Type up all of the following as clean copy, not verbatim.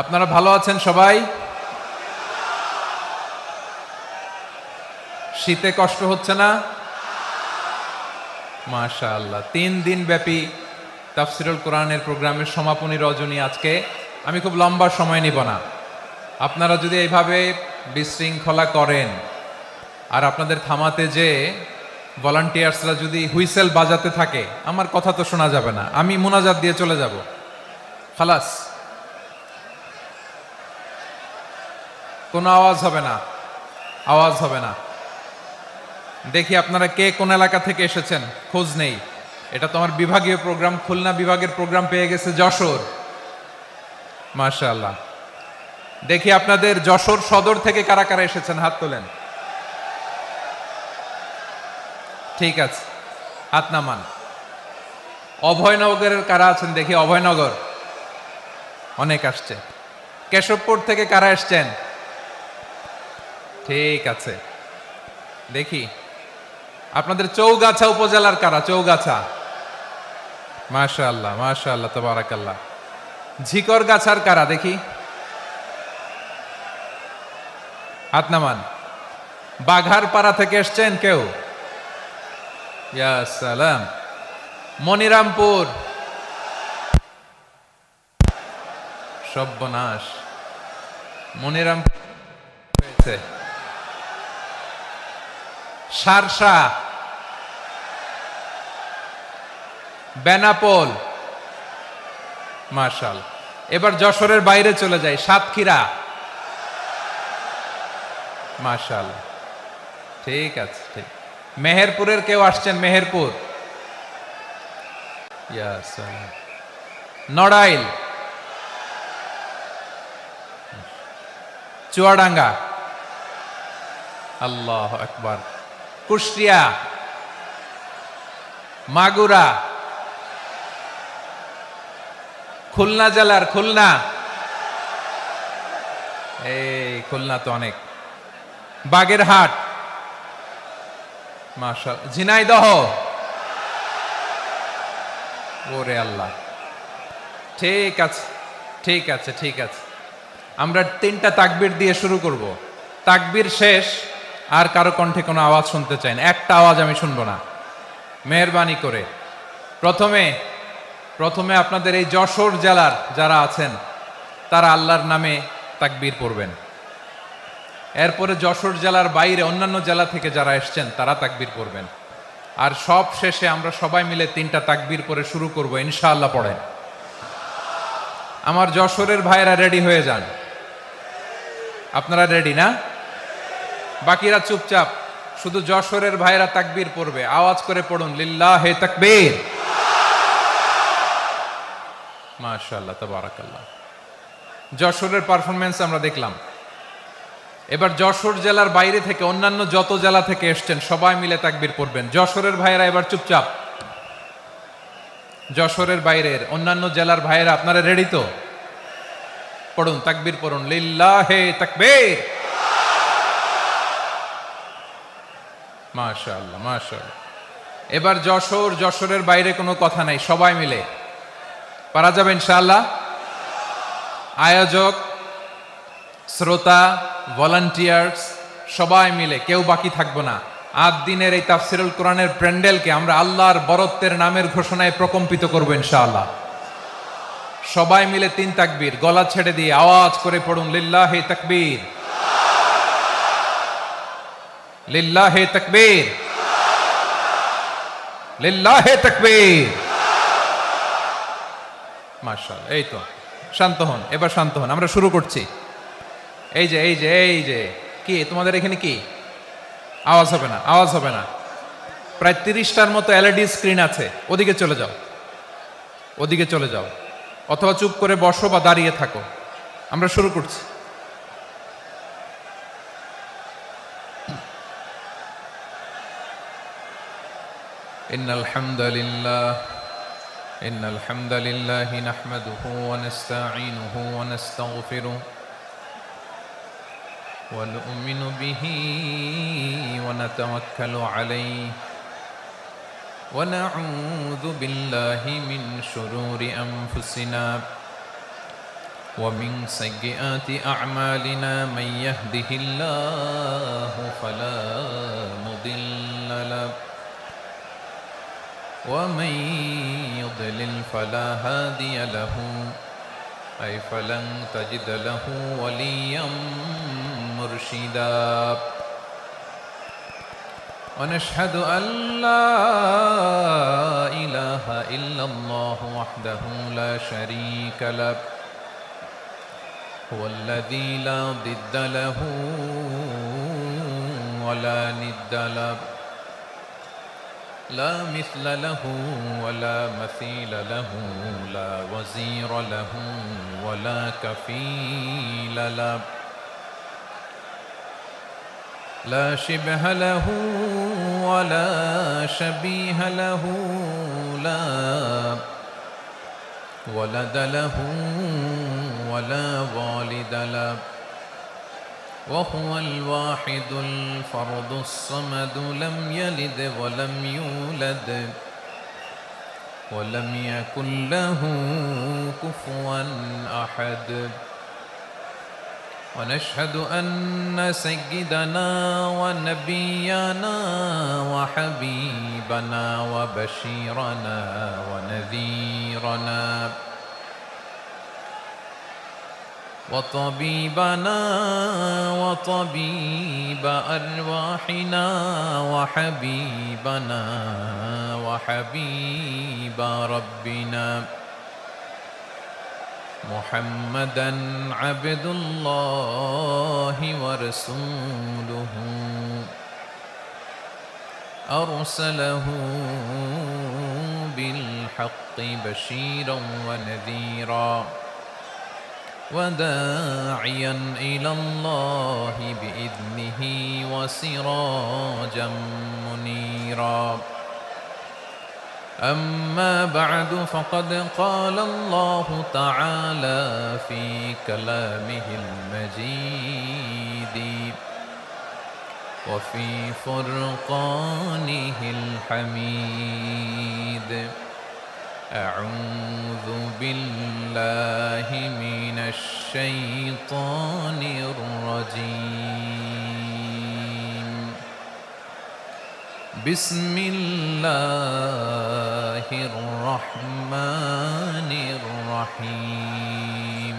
আপনারা ভালো আছেন সবাই? শীতে কষ্ট হচ্ছে না? মাশাআল্লাহ। 3 দিন ব্যাপী তাফসিরুল কোরআনের প্রোগ্রামের সমাপনী রজনী আজকে। আমি খুব লম্বা সময় নিব না। আপনারা যদি এইভাবে বিশৃঙ্খলা করেন আর আপনাদের থামাতে যে ভলান্টিয়ার্সরা যদি হুইসেল বাজাতে থাকে, আমার কথা তো শোনা যাবে না, আমি মুনাজাত দিয়ে চলে যাব। খালাস, কোনো আওয়াজ হবে না, আওয়াজ হবে না। দেখি আপনারা কে কোন এলাকা থেকে এসেছেন, খোঁজ নেই। এটা তো আমার বিভাগীয় প্রোগ্রাম, খুলনা বিভাগের প্রোগ্রাম পেয়ে গেছে যশোর। মাশাআল্লাহ। দেখি আপনাদের যশোর সদর থেকে কারা কারা এসেছেন, হাত তোলেন। ঠিক আছে, হাত নামান। অভয়নগরের কারা আছেন দেখি? অভয়নগর অনেক আসছে। কেশবপুর থেকে কারা এসছেন? ঠিক আছে, দেখি আপনাদের চৌগাছা উপজেলার কারা? চৌগাছা, মাশাআল্লাহ মাশাআল্লাহ তাবারাকাল্লাহ। ঝিকরগাছার কারা দেখি? হাত নামান। বাঘারপাড়া থেকে এসছেন কেউ? ইয়া সালাম। মনিরামপুর, সর্বনাশ, মনিরামপুর হয়েছে। সারসা, বেনাপোল, মাশাআল্লাহ। এবার যশোরের বাইরে চলে যাই, সাতক্ষীরা, মাশাআল্লাহ। ঠিক আছে, ঠিক। মেহেরপুরের কেউ আসছেন? মেহেরপুর, ইয়া সালাম। নড়াইল, চুয়াডাঙ্গা, আল্লাহু আকবার। কুষ্টিয়া, মাগুরা, খুলনা জেলার খুলনা, এই খুলনা তো অনেক। বাগেরহাট, মাশাআল্লাহ। ঝিনাইদহ, ওরে আল্লাহ। ঠিক আছে, ঠিক আছে, ঠিক আছে। আমরা 3টা তাকবীর দিয়ে শুরু করব। তাকবীর শেষ আর কারো কণ্ঠে কোনো আওয়াজ শুনতে চাই না, একটা আওয়াজ আমি শুনবো না, মেহেরবানি করে। প্রথমে আপনাদের এই যশোর জেলার যারা আছেন তারা আল্লাহর নামে তাকবীর পড়বেন। এরপরে যশোর জেলার বাইরে অন্যান্য জেলা থেকে যারা এসছেন তারা তাকবীর পড়বেন। আর সব শেষে আমরা সবাই মিলে 3টা তাকবীর পরে শুরু করব ইনশাআল্লাহ। পড়েন। আমার যশোরের ভাইরা রেডি হয়ে যান। আপনারা রেডি না? বাকিরা চুপচাপ, শুধু যশোরের ভাইরা তাকবীর পড়বে। আওয়াজ করে পড়ুন, লিল্লাহে তাকবীর। মাশাআল্লাহ তাবারাকাল্লাহ। যশোরের পারফরমেন্স আমরা দেখলাম। এবার যশোর জেলার বাইরে থেকে অন্যান্য যত জেলা থেকে এসছেন সবাই মিলে তাকবীর পড়বেন। যশোরের ভাইরা এবার চুপচাপ। যশোরের বাইরের অন্যান্য জেলার ভাইরা আপনারা রেডি তো? পড়ুন, তাকবীর পড়ুন, লিল্লাহে তাকবীর। মাশাআল্লাহ মাশাআল্লাহ। এবার যশোরের বাইরে কোনো কথা নাই, সবাই মিলে পারা যাবে ইনশাআল্লাহ। আয়োজক, শ্রোতা, ভলান্টিয়ার্স সবাই মিলে কেউ বাকি থাকবো না। 8 দিনের এই তাফসিরুল কোরআনের প্যান্ডেলকে আমরা আল্লাহর বরত্বের নামের ঘোষণায় প্রকম্পিত করবো ইনশাআল্লাহ। সবাই মিলে 3 তাকবীর, গলা ছেড়ে দিয়ে আওয়াজ করে পড়ুন, লিল্লাহে তাকবীর, লিল্লাহে তাকবীর, লিল্লাহে তাকবীর। মাশাআল্লাহ। এই তো, শান্ত হন, এবার শান্ত হন, আমরা শুরু করছি। এই যে কি তোমাদের এখানে কি আওয়াজ হবে না? আওয়াজ হবে না। প্রায় 30টার মতো এলইডি স্ক্রিন আছে, ওদিকে চলে যাও, ওদিকে চলে যাও, অথবা চুপ করে বসো বা দাঁড়িয়ে থাকো। আমরা শুরু করছি। ইন্নাল হামদালিল্লাহ নাহমাদুহু ওয়া নাস্তাঈনুহু ওয়া নাস্তাগফিরুহু ওয়া নু'মিনু বিহি ওয়া নাতাওয়াক্কালু আলাইহি ওয়া নাউযু বিল্লাহি মিন শুরুরি আনফুসিনা ومن سيئات أعمالنا من يهده الله فلا مضل له ومن يضلل فلا هادي له أي فلن تجد له وليا مرشدا ونشهد أن لا إله إلا الله وحده لا شريك له هو الذي لا ضد له ولا ند له لا مثل له ولا مثيل له لا وزير له ولا كفيل له لا شبه له ولا شبيه له لا ولد له ولا والد له وهو الواحد الفرد الصمد لم يلد ولم يولد ولم يكن له كفوا أحد ونشهد أن سيدنا ونبينا وحبيبنا وبشيرنا ونذيرنا وطبيبنا وطبيب أرواحنا وحبيبنا وحبيب ربنا محمدا عبد الله ورسوله أرسله بالحق بشيرا ونذيرا وداعيا إلى الله بإذنه وسراجا منيرا أما بعد فقد قال الله تعالى في كلامه المجيد وفي فرقانه الحميد أعوذ بالله من الشيطان الرجيم بسم الله الرحمن الرحيم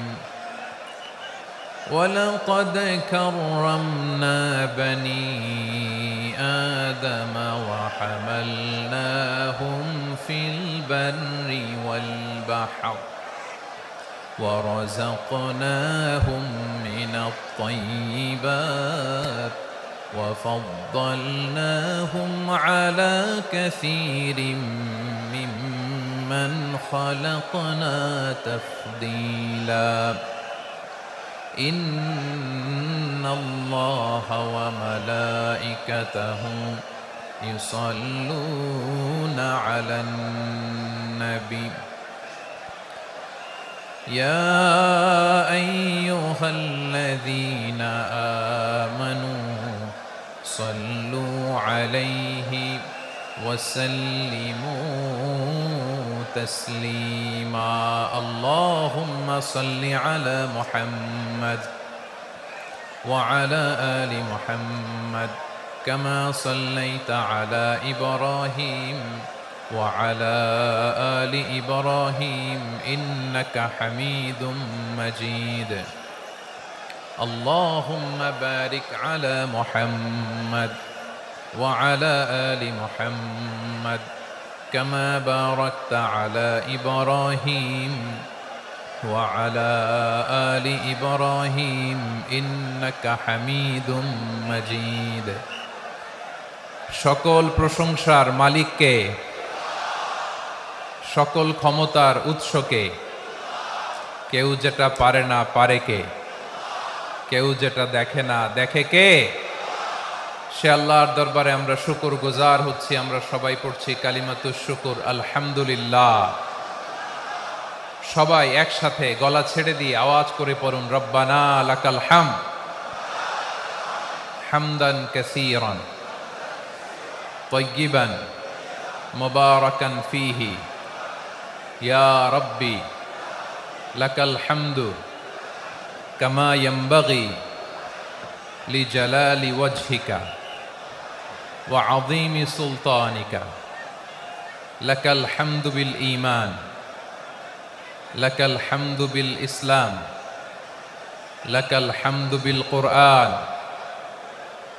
ولقد كرمنا بني آدم وحملناهم في البر والبحر ورزقناهم من الطيبات وفضلناهم على كثير ممن خلقنا تفضيلا إن الله وملائكته يصلون على النبي يا أيها الذين آمنوا صلوا عليه وسلموا تسليما اللهم صل على محمد وعلى آل محمد كما صليت على إبراهيم وعلى آل إبراهيم إنك حميد مجيد اللهم بارك على محمد وعلى آل محمد كما باركت على إبراهيم وعلى آل إبراهيم إنك حميد مجيد সকল প্রশংসার মালিককে সকল ক্ষমতার উৎসকে কেউ যেটা পারে না পারে কে কেউ যেটা দেখে না দেখে কে সে আল্লাহর দরবারে আমরা শুকরগুজার হচ্ছি আমরা সবাই পড়ছি কালিমাতুশ শুকর আলহামদুলিল্লাহ সবাই একসাথে গলা ছেড়ে দিয়ে আওয়াজ করে পড়ুন রব্বানা লাকাল হামদ হামদান কাসীরান তাইয়িবান মুবারাকান ফীহি ইয়া রাব্বি লাকাল হামদু কামা ইয়ানবাগি লিজালালি ওয়াজহিকা ওয়া আযীমি সুলতানিকা লাকাল হামদু বিল ঈমান লাকাল হামদু বিল ইসলাম লাকাল হামদু বিল কুরআন।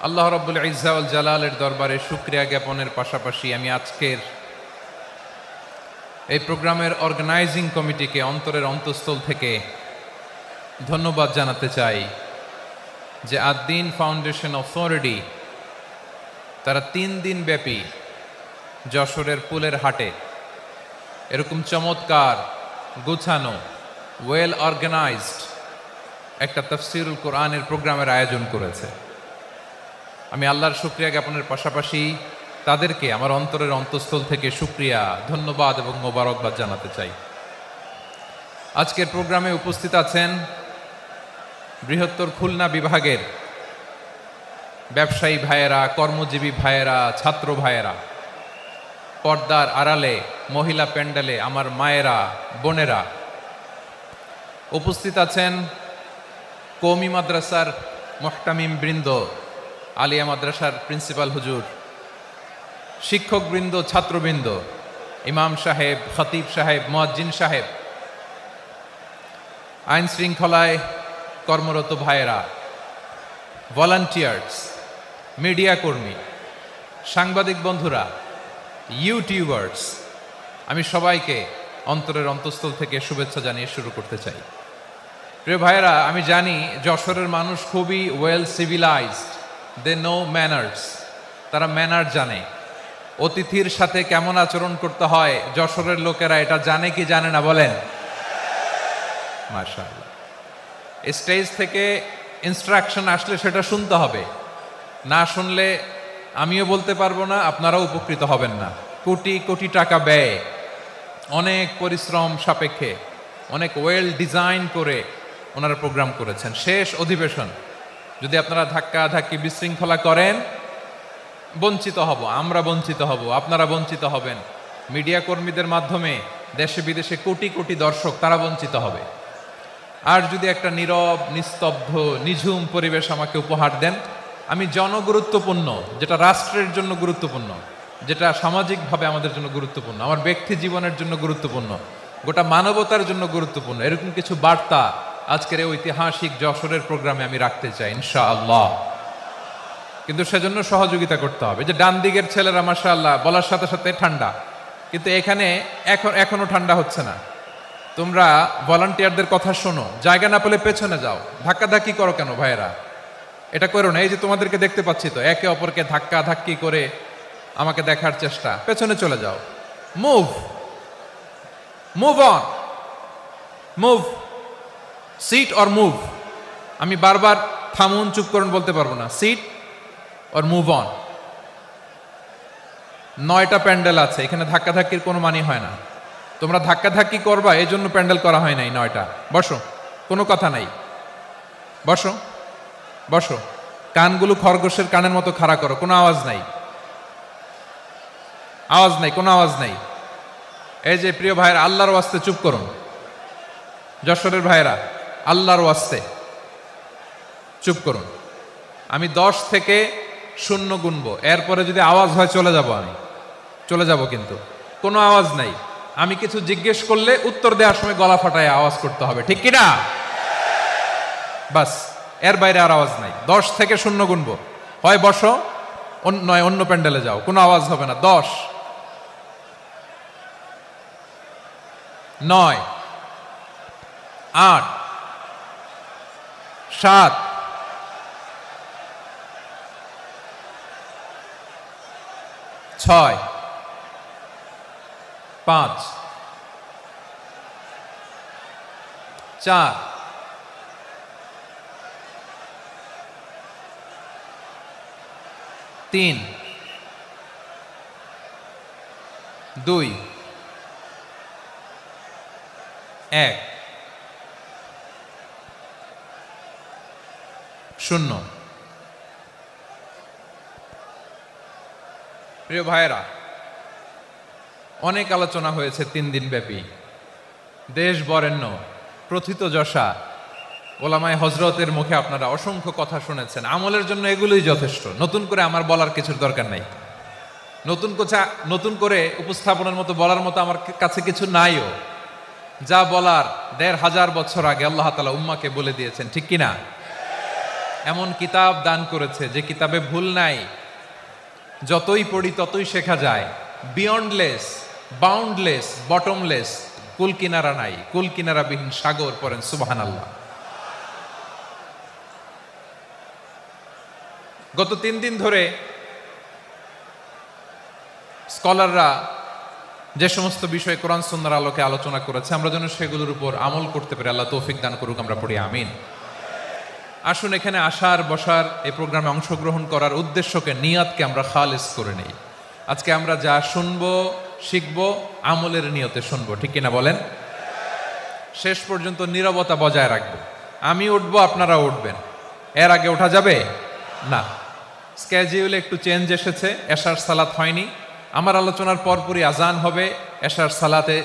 আল্লাহ রাব্বুল ইজ্জা ওয়াল জালালের দরবারে শুকরিয়া জ্ঞাপনের পাশাপাশি আমি আজকের এই প্রোগ্রামের অর্গানাইজিং কমিটিকে অন্তরের অন্তঃস্থল থেকে ধন্যবাদ জানাতে চাই যে আদ-দ্বীন ফাউন্ডেশন অথরিটি তারা 3 দিন ব্যাপী যশোরের পুলের হাটে এরকম চমৎকার গুছানো ওয়েল অর্গানাইজড একটা তাফসীরুল কোরআনের প্রোগ্রামের আয়োজন করেছে। আমি আল্লাহর শুকরিয়া জ্ঞাপনের পাশাপাশি তাদেরকে আমার অন্তরের অন্তঃস্থল থেকে শুকরিয়া, ধন্যবাদ এবং মোবারকবাদ জানাতে চাই। আজকের প্রোগ্রামে উপস্থিত আছেন বৃহত্তর খুলনা বিভাগের ব্যবসায়ী ভাইয়েরা, কর্মজীবী ভাইয়েরা, ছাত্র ভাইয়েরা, পর্দার আড়ালে মহিলা প্যান্ডেলে আমার মায়েরা, বোনেরা। উপস্থিত আছেন কওমি মাদ্রাসার মুহতামিম বৃন্দ, আলিয়া মাদ্রাসার প্রিন্সিপাল হুজুর, শিক্ষকবৃন্দ, ছাত্রবৃন্দ, ইমাম সাহেব, খতিব সাহেব, মুয়াজ্জিন সাহেব, আইন শৃঙ্খলায় কর্মরত ভাইয়েরা, ভলান্টিয়ার্স, মিডিয়া কর্মী, সাংবাদিক বন্ধুরা, ইউটিউবার্স, আমি সবাইকে অন্তরের অন্তঃস্থল থেকে শুভেচ্ছা জানিয়ে শুরু করতে চাই। প্রিয় ভাইয়েরা, আমি জানি যশোরের মানুষ খুবই well civilized, they know manners, তারা ম্যানার জানে। অতিথির সাথে কেমন আচরণ করতে হয় যশোরের লোকেরা এটা জানে কি জানে না বলেন? মাশাআল্লাহ। স্টেজ থেকে ইনস্ট্রাকশন আসলে সেটা শুনতে হবে, না শুনলে আমিও বলতে পারবো না, আপনারাও উপকৃত হবেন না। কোটি কোটি টাকা ব্যয়, অনেক পরিশ্রম সাপেক্ষে, অনেক ওয়েল ডিজাইন করে ওনারা প্রোগ্রাম করেছেন। শেষ অধিবেশন যদি আপনারা ধাক্কা ধাক্কি বিশৃঙ্খলা করেন, বঞ্চিত হব, আমরা বঞ্চিত হব, আপনারা বঞ্চিত হবেন, মিডিয়া কর্মীদের মাধ্যমে দেশে বিদেশে কোটি কোটি দর্শক তারা বঞ্চিত হবে। আর যদি একটা নীরব, নিস্তব্ধ, নিঝুম পরিবেশ আমাকে উপহার দেন, আমি জনগুরুত্বপূর্ণ, যেটা রাষ্ট্রের জন্য গুরুত্বপূর্ণ, যেটা সামাজিকভাবে আমাদের জন্য গুরুত্বপূর্ণ, আমার ব্যক্তি জীবনের জন্য গুরুত্বপূর্ণ, গোটা মানবতার জন্য গুরুত্বপূর্ণ, এরকম কিছু বার্তা আজকের এই ঐতিহাসিক যশোরের প্রোগ্রামে আমি রাখতে চাই ইনশাআল্লাহ। কিন্তু সেজন্য সহযোগিতা করতে হবে। যে ডান দিকের ছেলেরা মাশাআল্লাহ বলার সাথে সাথে ঠান্ডা, কিন্তু এখানে এখনো ঠান্ডা হচ্ছে না। তোমরা ভলান্টিয়ারদের কথা শোনো, জায়গা না পেলে পেছনে যাও, ধাক্কাধাক্কি করো কেন ভাইয়েরা? এটা করো না। এই যে তোমাদেরকে দেখতে পাচ্ছি তো, একে অপরকে ধাক্কা ধাক্কি করে আমাকে দেখার চেষ্টা, পেছনে চলে যাও। Move move on, move, sit or move. আমি বারবার থামুন, চুপ করুন বলতে পারবো না। Sit or move on. 9টা প্যান্ডেল আছে, এখানে ধাক্কাধাক্কির কোনো মানি হয় না। তোমরা ধাক্কাধাক্কি করবা, এই জন্য প্যান্ডেল করা হয় নাই 9টা। বসো, কোনো কথা নাই, বসো বসো। কানগুলো খরগোশের কানের মতো খাড়া করো, কোনো আওয়াজ নাই, আওয়াজ নাই, কোনো আওয়াজ নাই। এই যে প্রিয় ভাইয়েরা, আল্লাহর ওয়াস্তে চুপ করুন। যশোরের ভাইয়েরা, আল্লাহর ওয়াস্তে চুপ করুন। আমি 10 থেকে 0 গুনবো, এরপরে যদি আওয়াজ হয় চলে যাব, আমি চলে যাব, কিন্তু কোনো আওয়াজ নাই। আমি কিছু জিজ্ঞেস করলে উত্তর দেওয়ার সময় গলা ফাটায় আওয়াজ করতে হবে, ঠিক কিনা? বাস, এর বাইরে আর আওয়াজ নাই। 10 থেকে 0 গুনবো, হয় বসো, নয় অন্য প্যান্ডেলে যাও, কোনো আওয়াজ হবে না। 10, 9, 8, 7, 6, 5, 4, 3, 2, 1, 0। প্রিয় ভাইয়েরা, অনেক আলোচনা হয়েছে 3 দিন ব্যাপী। দেশ বরেণ্য প্রথিতযশা ওলামায়ে হজরতের মুখে আপনারা অসংখ্য কথা শুনেছেন, আমলের জন্য এগুলোই যথেষ্ট। নতুন করে আমার বলার কিছুর দরকার নাই। নতুন করে উপস্থাপনের মতো বলার মতো আমার কাছে কিছু নাইও। যা বলার ১৫০০ বছর আগে আল্লাহ তাআলা উম্মাকে বলে দিয়েছেন, ঠিক কিনা? এমন কিতাব দান করেছে যে কিতাবে ভুল নাই, যতই পড়ি ততই শেখা যায়। বিয়ন্ডলেস, বাউন্ডলেস, বটমলেস, কুল কিনারা নাই, কুল কিনারা বিহীন সাগর। পড়েন সুবহানাল্লাহ। গত ৩ দিন ধরে স্কলাররা যে সমস্ত বিষয়ে কোরআন সুন্নাহর আলোকে আলোচনা করেছে, আমরা যেন সেগুলোর উপর আমল করতে পারি। আল্লাহ তৌফিক দান করুক, আমরা পড়ি আমিন। আসুন এখানে আসার বসার, এই প্রোগ্রামে অংশগ্রহণ করার উদ্দেশ্যকে, নিয়াতকে আমরা খালেস করে নেই। আজকে আমরা যা শুনবো শিখবো আমলের নিয়তে শুনবো, ঠিক কিনা বলেন? শেষ পর্যন্ত নীরবতা বজায় রাখবো। আমি উঠবো, আপনারা উঠবেন। এর আগে ওঠা যাবে না। স্কেজিউলে একটু চেঞ্জ এসেছে, এশার সালাত হয়নি। আমার আলোচনার পরপরই আজান হবে, এশার সালাতে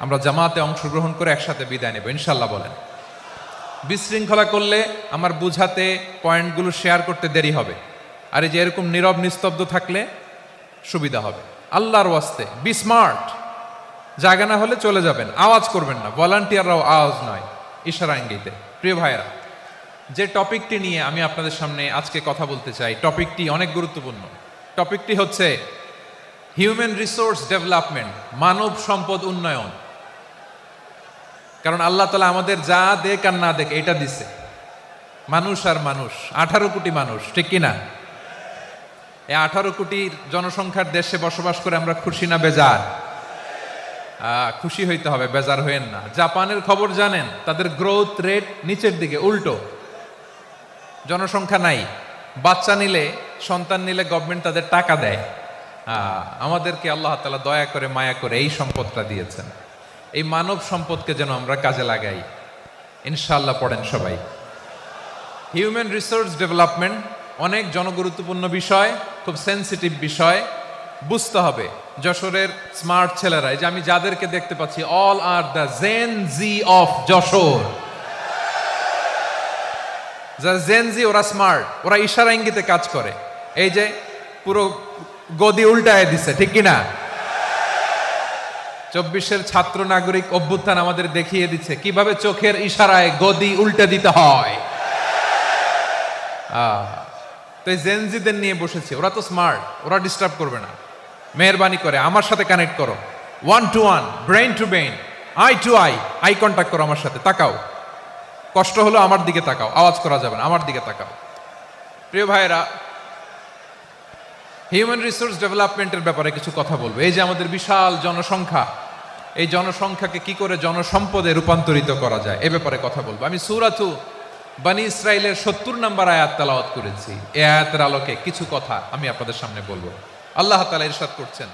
আমরা জামাতে অংশগ্রহণ করে একসাথে বিদায় নেব ইনশাল্লাহ। বলেন। বিশৃঙ্খলা করলে আমার বুঝাতে, পয়েন্টগুলো শেয়ার করতে দেরি হবে। আর এই যে এরকম নীরব নিস্তব্ধ থাকলে সুবিধা হবে। আল্লাহর ওয়াস্তে বি স্মার্ট। জায়গা না হলে চলে যাবেন, আওয়াজ করবেন না। ভলান্টিয়াররাও আওয়াজ নয়, ইশারা ইঙ্গিতে। প্রিয় ভাইয়েরা, যে টপিকটি নিয়ে আমি আপনাদের সামনে আজকে কথা বলতে চাই, টপিকটি অনেক গুরুত্বপূর্ণ। টপিকটি হচ্ছে হিউম্যান রিসোর্স ডেভেলপমেন্ট, মানব সম্পদ উন্নয়ন। কারণ আল্লাহ তাআলা আমাদের যা দেখ আর না দেখ এটা দিছে। মানুষ আর মানুষ, 18 কোটি মানুষ, ঠিক কিনা? এই 18 কোটির জনসংখ্যার দেশে বসবাস করে আমরা খুশি না বেজার? খুশি হইতে হবে, বেজার হইেন না। জাপানের খবর জানেন? তাদের গ্রোথ রেট নিচের দিকে, উল্টো। জনসংখ্যা নাই, বাচ্চা নিলে, সন্তান নিলে গভর্নমেন্ট তাদের টাকা দেয়। আমাদেরকে আল্লাহ তাআলা দয়া করে, মায়া করে এই সম্পদটা দিয়েছেন। এই মানব সম্পদকে যেন আমরা কাজে লাগাই ইনশাআল্লাহ। পড়েন সবাই। হিউম্যান রিসোর্স ডেভেলপমেন্ট অনেক জনগুরুত্বপূর্ণ বিষয়, খুব সেন্সিটিভ বিষয়। বুঝতে হবে যশোরের স্মার্ট ছেলেরা, এই যে আমি যাদেরকে দেখতে পাচ্ছি, all are the Gen Z of Jashore. যারা জেন জি, ওরা স্মার্ট, ওরা ইশারা ইঙ্গিতে কাজ করে। এই যে পুরো গদি উল্টায় দিছে, ঠিক কিনা? 24-এর ছাত্র নাগরিক অভ্যুত্থান আমাদের দেখিয়ে দিচ্ছে কিভাবে চোখের ইশারায় গদি উল্টে দিতে হয়। তো এই জেনজিদের নিয়ে বসেছে, ওরা তো স্মার্ট, ওরা ডিস্টার্ব করবে না। মেহরবানি করে আমার সাথে কানেক্ট করো, 1 to 1, brain to brain, eye to eye contact করো আমার সাথে। তাকাও, কষ্ট হলো আমার দিকে তাকাও, আওয়াজ করা যাবে না, আমার দিকে তাকাও। প্রিয় ভাইয়েরা, হিউম্যান রিসোর্স ডেভেলপমেন্টের ব্যাপারে কিছু কথা বলবো। এই যে আমাদের বিশাল জনসংখ্যা, এই জনসংখ্যাকে কি করে জনসম্পদে রূপান্তরিত করা যায় এ ব্যাপারে কথা বলবো। আমি সূরাতু বনী ইসরাইলের 70 নম্বর আয়াত তেলাওয়াত করেছি। এই আয়াতের আলোকে কিছু কথা আমি আপনাদের সামনে বলবো। আল্লাহ তাআলা ইরশাদ করছেন,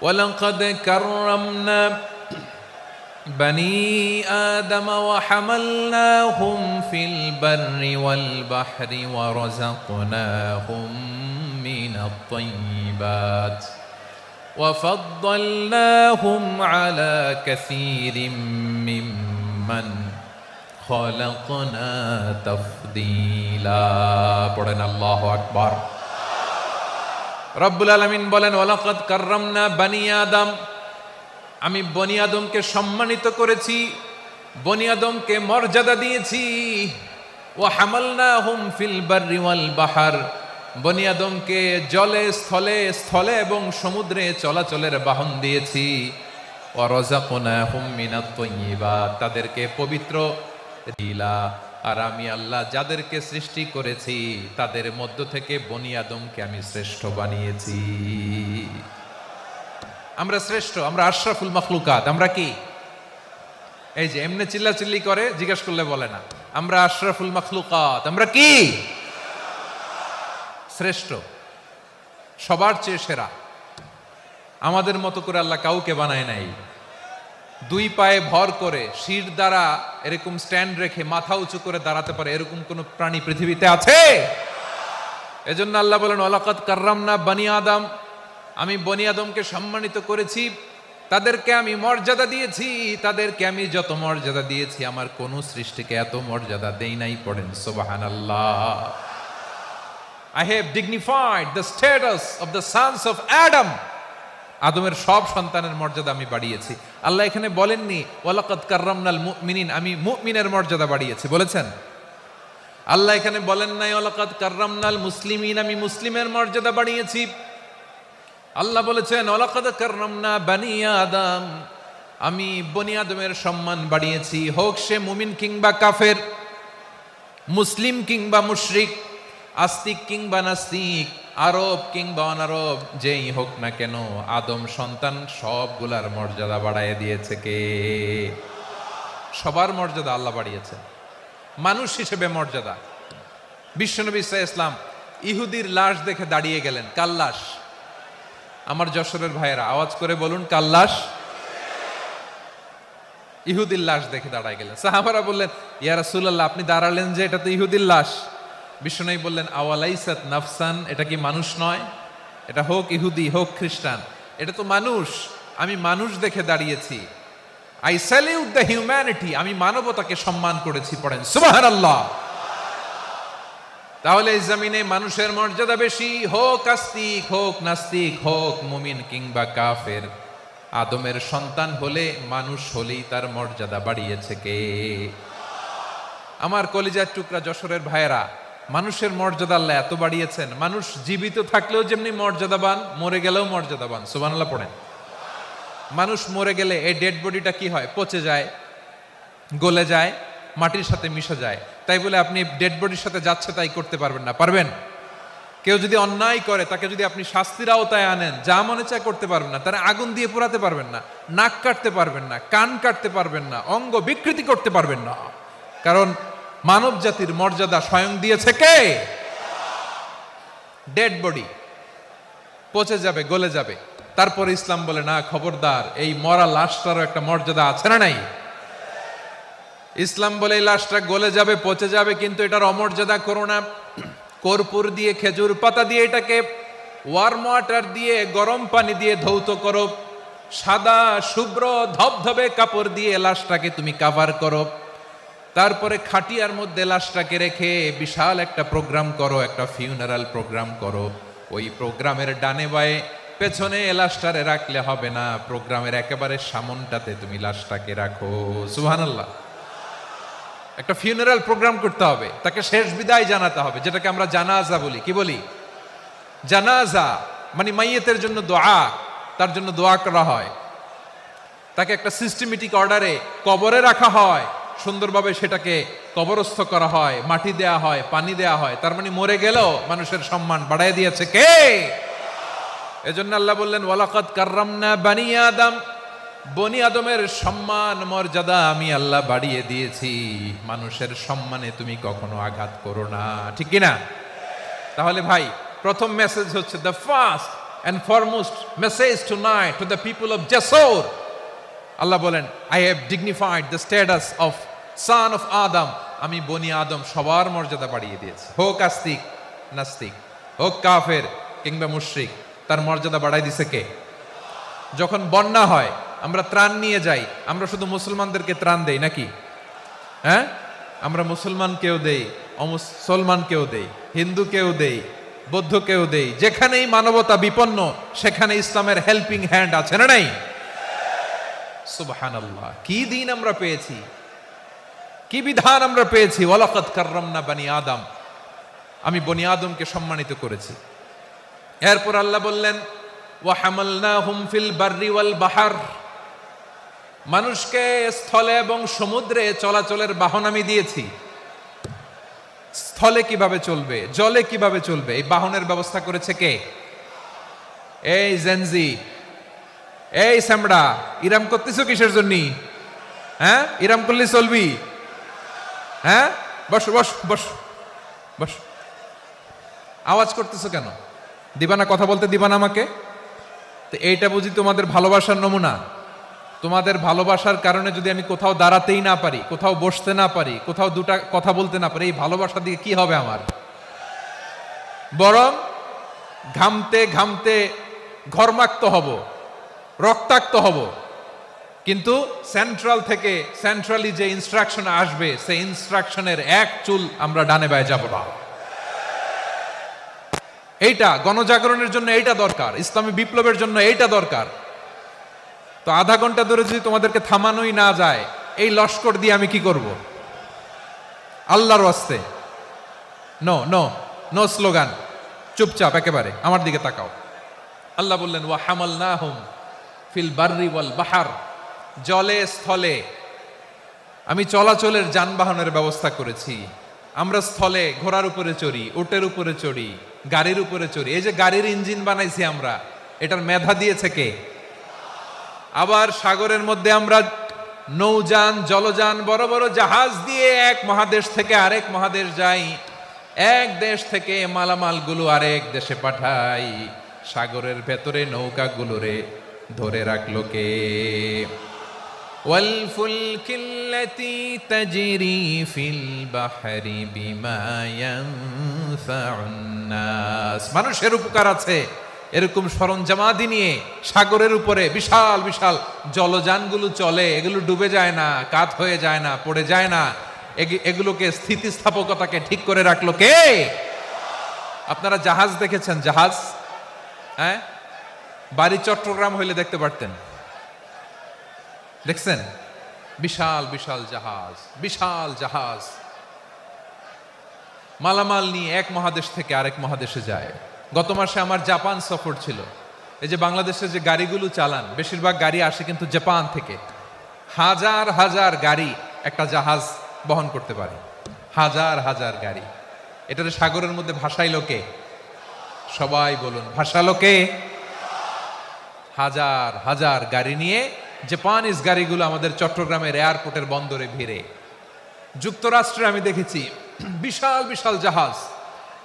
ওয়ালাকাদ কাররামনা বনী আদম ওয়া হামালনাহুম ফিল বাররি ওয়াল বাহরি ওয়া রাযাকনাহুম মিনাত তাইয়্যিবাত ওয়া ফাদ্দালনাহুম আলা কাসীরিম মিম্মান খালাকনা তাফদীলা। পড়েন আল্লাহু আকবার। রব্বুল আলামিন বলেন, ওয়ালাকাদ কাররামনা বনী আদম, আমি বনী আদমকে সম্মানিত করেছি, বনী আদমকে মর্যাদা দিয়েছি। ওয়া হামালনাহুম ফিল বাররি ওয়াল বাহর, বনী আদমকে জলে, স্থলে, স্থলে এবং সমুদ্রে চলাচলের বাহন দিয়েছি। ওয়া রাযাকনাহুম মিনাত তাইয়্যিবাত, তাদেরকে পবিত্র দিলা। আর আমি আল্লাহ যাদেরকে সৃষ্টি করেছি তাদের মধ্য থেকে বনী আদমকে আমি শ্রেষ্ঠ বানিয়েছি। আমরা শ্রেষ্ঠ, আমরা আশরাফুল মাখলুকাত। আমরা কি? এই যে এমনি চিল্লাচিল্লি করে, জিজ্ঞেস করলে বলে না। আমরা আশরাফুল মাখলুকাত। আমরা কি? শ্রেষ্ঠ, সবার চেয়ে সেরা। আমাদের মতো করে আল্লাহ কাউকে বানায় নাই। 2 পায়ে ভর করে, শির দ্বারা এরকম স্ট্যান্ড রেখে মাথা উঁচু করে দাঁড়াতে পারে এরকম কোন প্রাণী পৃথিবীতে আছে? এজন্য আল্লাহ বলেন, ওয়ালাকাদ কাররামনা বনী আদম, আমি বনী আদমকে সম্মানিত করেছি। তাদেরকে আমি মর্যাদা দিয়েছি, তাদেরকে আমি যত মর্যাদা দিয়েছি আমার কোন সৃষ্টিকে এত মর্যাদা দেই নাই। পড়েন সুবহানাল্লাহ। I have dignified the status of the sons of Adam. আদমের সব সন্তানের মর্যাদা আমি বাড়িয়েছি। আল্লাহ এখানে বলেননি ওয়ালাকাদ কাররামনাল মুমিনিন, আমি মুমিনের মর্যাদা বাড়িয়েছি, বলেছেন? আল্লাহ এখানে বলেন নাই ওয়ালাকাদ কাররামনাল মুসলিমিন, আমি মুসলিমের মর্যাদা বাড়িয়েছি। আল্লাহ বলেছেন ওয়ালাকাদ কাররামনা বানি আদম, আমি বনি আদমের সম্মান বাড়িয়েছি, হোক সে মুমিন কিংবা কাফের, মুসলিম কিংবা মুশরিক, আস্তিক কিংবা নাস্তিক, আরব কিংবা অনারব, যেই হোক না কেন আদম সন্তান সবগুলার মর্যাদা বাড়ায় দিয়েছে কে? সবার মর্যাদা আল্লাহ বাড়িয়েছে। মানুষ হিসেবে মর্যাদা। বিশ্বনবী সাল্লাল্লাহু আলাইহি ওয়াসাল্লাম ইহুদির লাশ দেখে দাঁড়িয়ে গেলেন। কার লাশ? আমার যশোরের ভাইয়েরা আওয়াজ করে বলুন, কার লাশ? ইহুদির লাশ দেখে দাঁড়ায় গেলেন। সাহাবারা বললেন ইয়া রাসূলুল্লাহ, আপনি দাঁড়ালেন যে, এটা তো ইহুদির লাশ। বিশ্বনবী বললেন আওয়ালাইসাত নাফসান, এটা কি মানুষ নয়? এটা হোক ইহুদি হোক খ্রিস্টান, এটা তো মানুষ। আমি মানুষ দেখে দাঁড়িয়েছি। আই স্যালিউট দ্য হিউম্যানিটি, আমি মানবতাকে সম্মান করেছি। পড়েন সুবহানাল্লাহ। তাহলে এই জমিনে মানুষের মর্যাদা বেশি, হোক আস্তিক হোক নাস্তিক, হোক মুমিন কিংবা কাফের। আদমের সন্তান হলে, মানুষ হলেই তার মর্যাদা বাড়িয়েছে কে? আমার কলিজার টুকরা যশোরের ভাইয়েরা, মানুষের মর্যাদা আল্লাহ এত বাড়িয়েছেন, মানুষ জীবিত থাকলেও যেমনি মর্যাদাবান, মরে গেলেও মর্যাদাবান। সুবহানাল্লাহ পড়েন। মানুষ মরে গেলে এই ডেড বডিটা কি হয়? পচে যায়, গলে যায়, মাটির সাথে মিশে যায়। তাই বলে আপনি ডেড বডির সাথে যাচ্ছে তাই করতে পারবেন না, পারবেন? কেউ যদি অন্যায় করে তাকে যদি আপনি শাস্তির আওতায় আনেন, যা মনে চায় করতে পারবেন না। তারা আগুন দিয়ে পোড়াতে পারবেন না, নাক কাটতে পারবেন না, কান কাটতে পারবেন না, অঙ্গ বিকৃতি করতে পারবেন না। কারণ মানব জাতির মর্যাদা স্বয়ং দিয়েছে কে? ডেড বডি পচে যাবে, গলে যাবে। তারপরে ইসলাম বলে না, খবরদার, এই মরা লাশটারও একটা মর্যাদা আছে না নাই? ইসলাম বলে এই লাশটা গলে যাবে, পচে যাবে, কিন্তু এটার অমর্যাদা করো না। কর্পূর দিয়ে, খেজুর পাতা দিয়ে, এটাকে ওয়ার্ম ওয়াটার দিয়ে, গরম পানি দিয়ে ধৌত করো। সাদা শুভ্র ধবধবে কাপড় দিয়ে লাশটাকে তুমি কাভার করো। তারপরে খাটিয়ার মধ্যে লাশটাকে রেখে বিশাল একটা প্রোগ্রাম করো, একটা ফিউনারাল প্রোগ্রাম করো। ওই প্রোগ্রামের ডানে বায়ে পেছনে লাশটারে রাখলে হবে না, প্রোগ্রামের একেবারে সামনটাতে তুমি লাশটাকে রাখো। সুবহানাল্লাহ। একটা ফিউনারাল প্রোগ্রাম করতে হবে, তাকে শেষ বিদায় জানাতে হবে, যেটাকে আমরা জানাজা বলি। কি বলি? জানাজা মানে মাইয়েতের জন্য দোয়া, তার জন্য দোয়া করা হয়। তাকে একটা সিস্টেমেটিক অর্ডারে কবরে রাখা হয়, সুন্দরভাবে সেটাকে কবরস্থ করা হয়, মাটি দেয়া হয়, পানি দেয়া হয়। তার মানে মরে গেলেও মানুষের সম্মান বাড়ায় দিয়েছে কে? এজন্য আল্লাহ বললেন ওয়ালাকাদ কাররামনা বানি আদম, বনি আদমের সম্মান মর্যাদা আমি আল্লাহ বাড়িয়ে দিয়েছি। মানুষের সম্মানে তুমি কখনো আঘাত করো না, ঠিক কিনা? তাহলে ভাই, প্রথম মেসেজ হচ্ছে, the first and foremost message tonight to the people of Jessore. আল্লাহ বলেন I have dignified the status of son of Adam, আমি বনি আদম সবার মর্যাদা বাড়িয়ে দিয়েছি। হোক আস্তিক নাস্তিক, হোক কাফের কিংবা মুশরিক, তার মর্যাদা বাড়াই দিছে কে? যখন বন্যা হয় আমরা ত্রাণ নিয়ে যাই, আমরা শুধু মুসলমানদেরকে ত্রাণ দেই নাকি? হ্যাঁ, আমরা মুসলমানকেও দেই, অমুসলমানকেও দেই, হিন্দুকেও দেই, বৌদ্ধকেও দেই। যেখানেই মানবতা বিপন্ন সেখানে ইসলামের হেল্পিং হ্যান্ড আছে না নাই? সুবহানাল্লাহ। কি দিন আমরা পেয়েছি, কি বিধান আমরা পেয়েছি। ওয়ালাকাদ কাররামনা বানি আদম, আমি বনি আদমকে সম্মানিত করেছি। এরপর আল্লাহ বললেন ওয়া হামালনাহুম ফিল বাররি ওয়াল বাহর, মানুষকে স্থলে এবং সমুদ্রে চলাচলের বাহন আমি দিয়েছি। স্থলে কিভাবে চলবে, জলে কিভাবে চলবে, এই বাহনের ব্যবস্থা করেছে কে? এই জেনজি, এই সামড়া, ইরাম করতেছো কিসের জন্য? হ্যাঁ, ইরাম করলে চলবি? হ্যাঁ, বস বস বস বস। আওয়াজ করতেছো কেন? দিবানা, কথা বলতে দিবানা আমাকে? তো এইটা বুঝি তোমাদের ভালোবাসার নমুনা? তোমাদের ভালোবাসার কারণে যদি আমি কোথাও দাঁড়াতেই না পারি, কোথাও বসতে না পারি, কোথাও দুটা কথা বলতে না পারি, এই ভালোবাসা দিয়ে কি হবে আমার? বরং ঘামতে ঘামতে ঘর্মাক্ত হব, রক্তাক্ত হব। কিন্তু সেন্ট্রালি যে ইনস্ট্রাকশন আসবে সেই ইনস্ট্রাকশনের এক চুল আমরা ডানে বায়ে যাব না। এইটা গণজাগরণের জন্য এইটা দরকার, ইসলামী বিপ্লবের জন্য এইটা দরকার। তো আধা ঘন্টা ধরে যদি তোমাদেরকে থামানোই না যায়, এই লস্কর দিয়ে আমি কি করব? আল্লাহর ওয়াস্তে নো নো নো স্লোগান, চুপচাপ একেবারে আমার দিকে তাকাও। আল্লাহ বললেন ওয়া হামালনাহুম ফিল বাররি ওয়াল বাহার, জলে স্থলে আমি চলাচলের যানবাহনের ব্যবস্থা করেছি। আমরা স্থলে ঘোড়ার উপরে চড়ি, উটের উপরে চড়ি, গাড়ির উপরে চড়ি। এই যে গাড়ির ইঞ্জিন বানাইছি আমরা, এটার মেধা দিয়েছে কে? আবার সাগরের মধ্যে আমরা নৌযান, জলযান, বড় বড় জাহাজ দিয়ে এক মহাদেশ থেকে আরেক মহাদেশ যাই, এক দেশ থেকে মালামালগুলো আরেক দেশে পাঠাই। সাগরের ভেতরে নৌকাগুলোরে ধরে রাখলো কে? والفلك التي تجري في البحر بما ينفع الناس, মানুষের উপকার আছে এরকম সরঞ্জামাদি নিয়ে সাগরের উপরে বিশাল বিশাল জলযানগুলো চলে। এগুলো ডুবে যায় না, কাত হয়ে যায় না, পড়ে যায় না। এগুলোকে স্থিতিস্থাপকতাকে ঠিক করে রাখলো কে? আপনারা জাহাজ দেখেছেন? জাহাজ, হ্যাঁ, বাড়ি চট্টগ্রাম হইলে দেখতে পারতেন। দেখছেন? বিশাল বিশাল জাহাজ, বিশাল জাহাজ মালামাল নিয়ে এক মহাদেশ থেকে আরেক মহাদেশে যায়। গত মাসে আমার জাপান সফর ছিল। এই যে বাংলাদেশে যে গাড়িগুলো চালান, বেশিরভাগ গাড়ি আসে কিন্তু জাপান থেকে। হাজার হাজার গাড়ি একটা জাহাজ বহন করতে পারে, হাজার হাজার গাড়ি। এটাতে সাগরের মধ্যে ভাসাইলো কে? সবাই বলুন, ভাসালো কে? হাজার হাজার গাড়ি নিয়ে জাপানিজ গাড়িগুলো আমাদের চট্টগ্রামের এয়ারপোর্টের বন্দরে ভিড়ে। যুক্তরাষ্ট্রে আমি দেখেছি বিশাল বিশাল জাহাজ।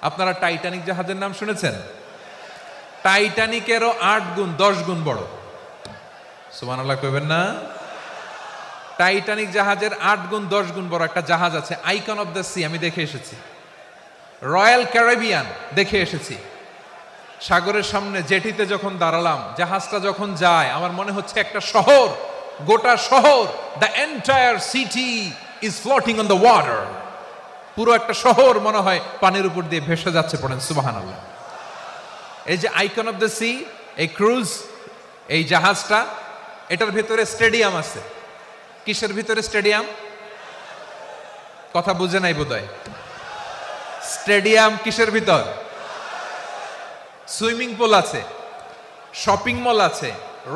আপনারা টাইটানিক জাহাজের নাম শুনেছেন? টাইটানিকেরও 8 গুণ 10 গুণ বড়। সুবহানাল্লাহ কইবেন না? টাইটানিক জাহাজের 8 গুণ 10 গুণ বড় একটা জাহাজ আছে, আইকন অফ দ্য সি, আমি দেখে এসেছি। রয়্যাল ক্যারিবিয়ান দেখে এসেছি। সাগরের সামনে জেটিতে যখন দাঁড়ালাম, জাহাজটা যখন যায়, আমার মনে হচ্ছে একটা শহর, গোটা শহর, the entire city is floating on the water. পুরো একটা শহর মনে হয় পানির উপর দিয়ে ভেসে যাচ্ছে। পড়েন সুবহানাল্লাহ। এই যে আইকন অফ দ্য সি, এই ক্রুজ, এই জাহাজটা, এটার ভিতরে স্টেডিয়াম আছে। কিসের ভিতরে স্টেডিয়াম? কথা বুঝে নাই বোধহয়। স্টেডিয়াম কিসের ভিতর? সুইমিং পুল আছে, শপিং মল আছে,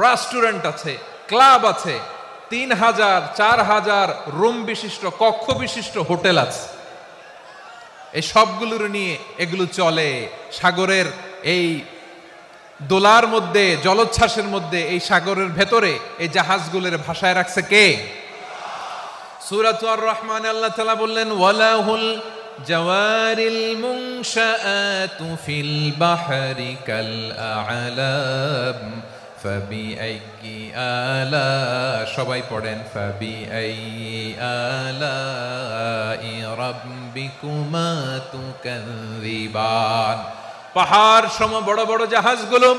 রেস্টুরেন্ট আছে, ক্লাব আছে, 3000 4000 রুম বিশিষ্ট, কক্ষ বিশিষ্ট হোটেল আছে। এই সবগুলোর নিয়ে এগুলো চলে সাগরের এই দোলার মধ্যে, জলোচ্ছ্বাসের মধ্যে। এই সাগরের ভেতরে এই জাহাজগুলোর ভাষায় রাখছে কে? সূরাত আর-রহমানে আল্লাহ তাআলা বললেন ওয়ালাহুল জাওয়ারিল মুনশাআতু ফিল বাহরি কাল আ'লাম ফাবিআইয়ি আলা, সবাই পড়েন ফাবিআইয়ি আলাই রাব্বিকুমা তুকাযযিবান। পাহাড় সম বড় বড় জাহাজগুলো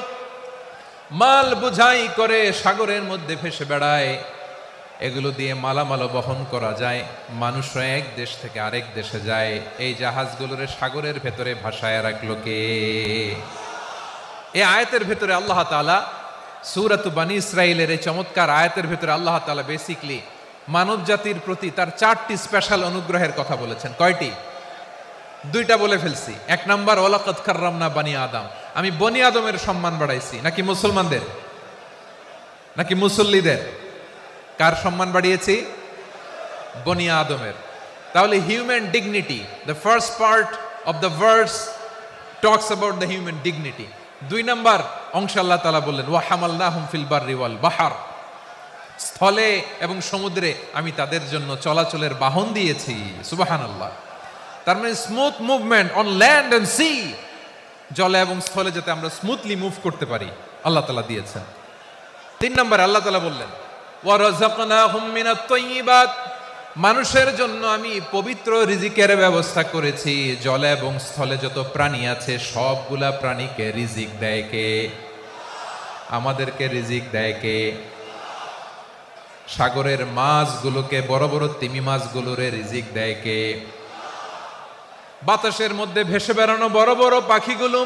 মাল বোঝাই করে সাগরের মধ্যে ভেসে বেড়ায়। এগুলো দিয়ে মালামাল বহন করা যায়, মানুষরা এক দেশ থেকে আরেক দেশে যায়। এই জাহাজগুলোর সাগরের ভেতরে ভাসায় রাখলো কে? এই আয়াতের ভেতরে আল্লাহ তাআলা সূরাত বনী ইসরাঈলের এই চমৎকার আয়াতের ভেতরে আল্লাহ তাআলা বেসিক্যালি মানব জাতির প্রতি তার 4টি স্পেশাল অনুগ্রহের কথা বলেছেন। কয়টি? 2টা বলে ফেলছি। 1 নাম্বার ওয়ালাকাদ কাররামনা বনী আদম, আমি বনী আদমের সম্মান বাড়াইছি। নাকি মুসলমানদের? নাকি মুসল্লিদের? কার সম্মান বাড়িয়েছি? বনী আদমের। তাহলে human dignity, the first part of the verse talks about the human dignity. 2 number অংশ আল্লাহ তাআলা বললেন ওয়া হামালনাহুম ফিল বাররি ওয়াল বাহর, স্থলে এবং সমুদ্রে আমি তাদের জন্য চলাচলের বাহন দিয়েছি। সুবহানাল্লাহ। তার মানে smooth movement on land and sea, জলে এবং স্থলে যাতে আমরা স্মুথলি মুভ করতে পারি আল্লাহ তাআলা দিয়েছেন। 3 নম্বর আল্লাহ তাআলা বললেন ওয়া রাযাকনাহুম মিনাত তাইয়্যিবাত, মানুষের জন্য আমি পবিত্র রিজিকের ব্যবস্থা করেছি। জলে এবং স্থলে যত প্রাণী আছে সবগুলা প্রাণীকে রিজিক দেয় কে? আমাদেরকে রিজিক দেয় কে? সাগরের মাছগুলোকে, বড় বড় তিমি মাছগুলোরে রিজিক দেয় কে? বাতাসের মধ্যে ভেসে বেড়ানো বড় বড় পাখিগুলো,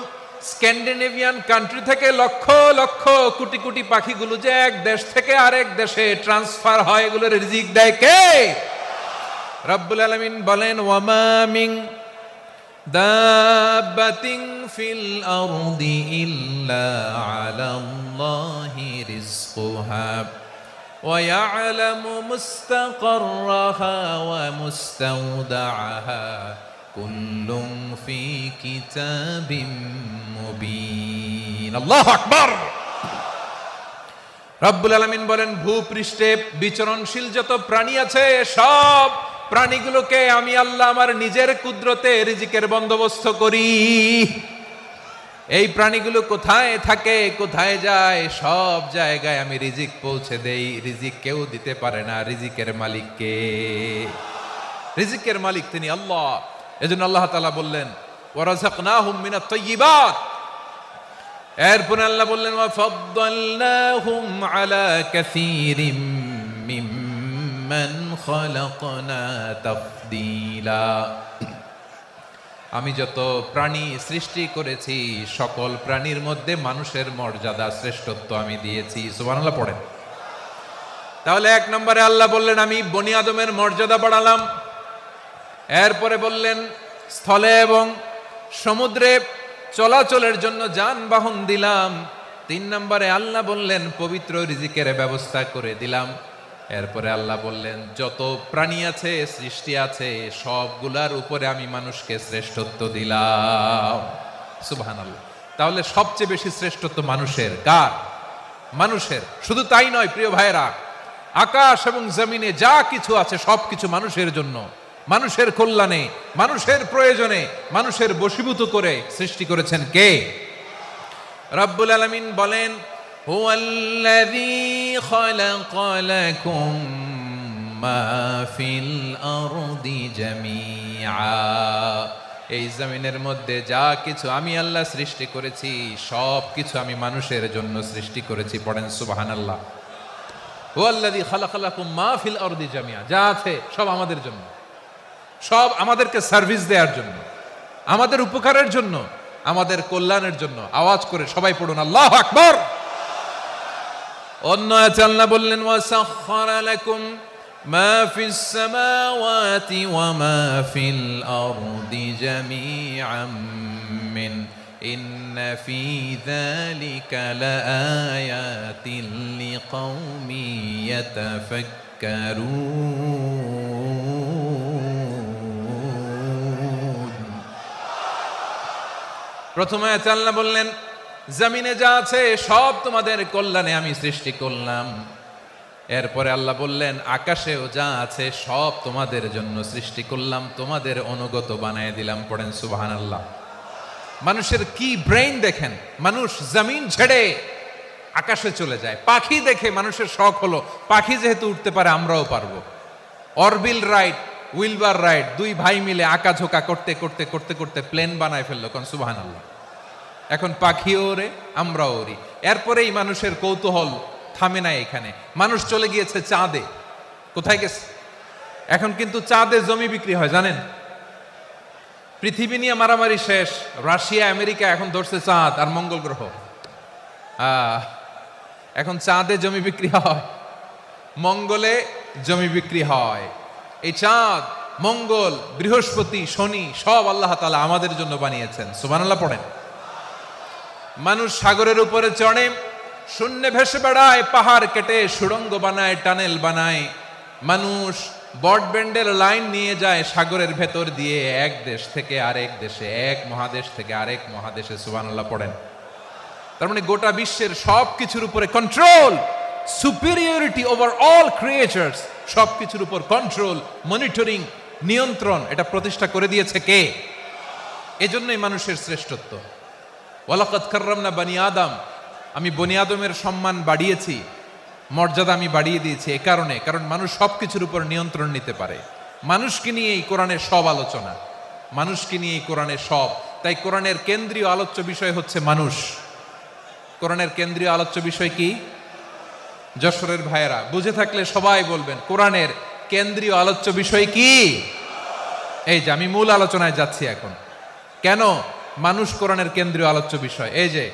স্ক্যান্ডিনেভিয়ান কান্ট্রি থেকে লক্ষ লক্ষ কোটি কোটি পাখিগুলো যে এক দেশ থেকে আরেক দেশে ট্রান্সফার হয়, এগুলোর রিজিক দেয় কে? রব্বুল আলামিন বলেন, ওয়ামা মিন দাব্বাতিন ফিল আরদি ইল্লা আলাল্লাহি রিজকুহা ওয়া ইয়ালামু মুস্তাকাররাহা ওয়া মুস্তাওদাআহা কুল্লুম ফি কিতাবিম মুবিন। আল্লাহু আকবার। রব্বুল আলামিন বলেন, ভূপৃষ্ঠে বিচরণশীল যত প্রাণী আছে সব প্রাণীগুলোকে আমি আল্লাহ আমার নিজের কুদরতে রিজিকের বন্দোবস্ত করি। এই প্রাণীগুলো কোথায় থাকে, কোথায় যায়, সব জায়গায় আমি রিজিক পৌঁছে দেই। রিজিক কেউ দিতে পারে না, রিজিকের মালিক কে? রিজিকের মালিক তিনি আল্লাহ। এজন্য আল্লাহ তাআলা বললেন, ওয়ারাযাকনাহুম মিনাত তাইয়্যিবাত। এরপর আল্লাহ বললেন, ওয়া ফাদ্দালনাহুম আলা কাসীরিম মিম্মান খালাকনা তাফদীলা। আমি যত প্রাণী সৃষ্টি করেছি সকল প্রাণীর মধ্যে মানুষের মর্যাদা, শ্রেষ্ঠত্ব আমি দিয়েছি। সুবহানাল্লাহ পড়েন। তাহলে এক নম্বরে আল্লাহ বললেন আমি বনি আদমের মর্যাদা বাড়ালাম। এরপরে বললেন স্থলে এবং সমুদ্রে চলাচলের জন্য যানবাহন দিলাম। 3 নম্বরে আল্লাহ বললেন পবিত্র রিজিকের ব্যবস্থা করে দিলাম। এরপরে আল্লাহ বললেন যত প্রাণী আছে, সৃষ্টি আছে, সবগুলার উপরে আমি মানুষকে শ্রেষ্ঠত্ব দিলাম। সুবহানাল্লাহ। তাহলে সবচেয়ে বেশি শ্রেষ্ঠত্ব মানুষের। কার? মানুষের। শুধু তাই নয় প্রিয় ভাইরা, আকাশ এবং জমিনে যা কিছু আছে সবকিছু মানুষের জন্য, মানুষের কল্যাণে, মানুষের প্রয়োজনে, মানুষের বশীভূত করে সৃষ্টি করেছেন কে? রব্বুল আলামিন বলেন, হুয়াল্লাযী খালাকা লাকুম মা ফিল আরদি জামিআ। এই জমিনের মধ্যে যা কিছু আমি আল্লাহ সৃষ্টি করেছি সব কিছু আমি মানুষের জন্য সৃষ্টি করেছি। পড়েন সুবহানাল্লাহ। হুয়াল্লাযী খালাকা লাকুম মা ফিল আরদি জামিআ। যা আছে সব আমাদের জন্য, সব আমাদেরকে সার্ভিস দেওয়ার জন্য, আমাদের উপকারের জন্য, আমাদের কল্যাণের জন্য। আওয়াজ করে সবাই পড়ুন আল্লাহু আকবার। অন্য আয়াতে আল্লাহ বললেন, ওয়াসাখখারা লাকুম মা ফিস সামাওয়াতি ওয়া মা ফিল আরদি জামিআম মিন ইন্না ফি যালিকা লাআয়াতিন লিকাউমিন ইয়াতাফাক্কারুন। প্রথম আয়াতে আল্লাহ বললেন জমিনে যা আছে সব তোমাদের কল্যাণে আমি সৃষ্টি করলাম। এরপরে আল্লাহ বললেন আকাশেও যা আছে সব তোমাদের জন্য সৃষ্টি করলাম, তোমাদের অনুগত বানায় দিলাম। পড়েন সুবহানাল্লাহ। মানুষের কি ব্রেইন দেখেন, মানুষ জমিন ছেড়ে আকাশে চলে যায়। পাখি দেখে মানুষের শখ হলো পাখি যেহেতু উঠতে পারে আমরাও পারবো। অরবিল রাইট, উইলবার রাইট, 2 ভাই মিলে আঁকাঝোঁকা করতে করতে করতে করতে প্লেন বানায় ফেললো। কোন সুবহানাল্লাহ। এখন পাখিও ওরে, আমরাও ওরি। এরপরেই মানুষের কৌতূহল থামে না এখানে। মানুষ চলে গিয়েছে চাঁদে। কোথায় গেছে? এখন কিন্তু চাঁদে জমি বিক্রি হয় জানেন। পৃথিবী নিয়ে মারামারি শেষ। রাশিয়া আমেরিকা এখন ধরছে চাঁদ আর মঙ্গল গ্রহ। এখন চাঁদে জমি বিক্রি হয়, মঙ্গলে জমি বিক্রি হয়। এই চাঁদ, মঙ্গল, বৃহস্পতি, শনি সব আল্লাহ তাআলা আমাদের জন্য বানিয়েছেন। সুবহানাল্লাহ পড়েন। মানুষ সাগরের উপরে চড়ে, শূন্যে ভেসে বেড়ায়, পাহাড় কেটে সুড়ঙ্গ বানায়, টানেল বানায়। মানুষ ব্রডব্যান্ডের লাইন নিয়ে যায় সাগরের ভেতর দিয়ে, এক দেশ থেকে আরেক দেশে, এক মহাদেশ থেকে আরেক মহাদেশে। সুবহানাল্লাহ পড়েন। তার মানে গোটা বিশ্বের সব কিছুর উপরে control, superiority over all creatures, সব কিছুর উপর কন্ট্রোল, মনিটরিং, নিয়ন্ত্রণ, এটা প্রতিষ্ঠা করে দিয়েছে কে? এজন্যই মানুষের শ্রেষ্ঠত্ব। ওয়ালাকাদ কাররামনা বানি আদম। আমি বনি আদমের সম্মান বাড়িয়েছি, মর্যাদা আমি বাড়িয়ে দিয়েছি এ কারণে, কারণ মানুষ সবকিছুর উপর নিয়ন্ত্রণ নিতে পারে। মানুষকে নিয়ে এই কোরআনের সব আলোচনা, মানুষকে নিয়ে এই কোরআনের সব। তাই কোরআনের কেন্দ্রীয় আলোচ্য বিষয় হচ্ছে মানুষ। কোরআনের কেন্দ্রীয় আলোচ্য বিষয় কি? যশোরের ভাইয়েরা বুঝে থাকলে সবাই বলবেন কোরআনের কেন্দ্রীয় আলোচ্য বিষয় কি? এই যে আমি মূল আলোচনায় যাচ্ছি এখন। কেন মানুষ কোরআনের কেন্দ্রীয় আলোচ্য বিষয়? এই যে